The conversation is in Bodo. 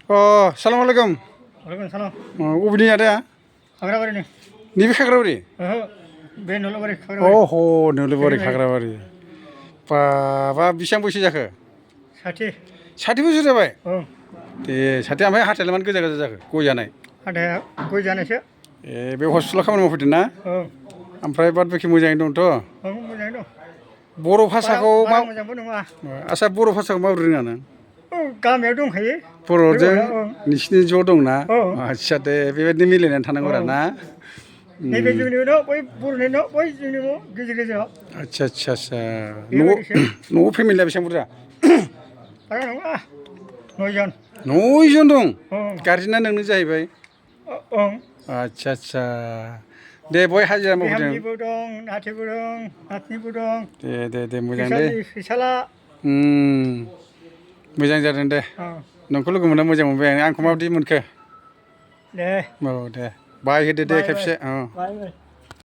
Assalamualaikum. Waalaikumsalam. Ubini ada? Khagrabari ni. Nibi Khagrabari? Be Nolabari Khagrabari. Oh, Nolabari Khagrabari. Bisyang बैसो जाखो? 60. 60 बोसोर जाबाय? औ। दे 60 ओमफ्राय हाथायालाय मानो गोजा गोजा जाखो? गय जानाय? हाथाया गय जानायसो। बे हस्पिटालाव खामानि मावफैदों ना? औ। ओमफ्राय बाद बाखि मोजाङै दंथ'? औ मोजाङै दं। बर' भाषाखौ बारा मोजांबो नङा। आच्छा बर' भाषाखौ माबोरै रोङा नों? औ गामियाव दंखायो। बर'जों नोंसिनि ज' दंना? औ। आच्छा दे बेबायदिनो मिलायनानै थानांगौ आरो ना? नैबे जोंनि न' बै बर'नि न' बै जोंनि न' गेजेर गेजेराव। आच्छा न'आव फेमिलिया बेसेबां बुरजा? बारा नङा 9 जन। 9 जन दं? औ। गारजेना नोंनो जाहैबाय? ओं। आच्छा दे बहाय हाजिरा मावफैदों? बिहामजोबो दं, नाथिबो दं, नातिनिबो दं। दे मोजां दे। फैसाला। मोजां जादों दे। नोंखौ लोगो मोनना मोजां मोनबाय आं। आंखौ माबायदि मोनखो? दे। औ दे। बाय होदो दे खेबसे। बाय।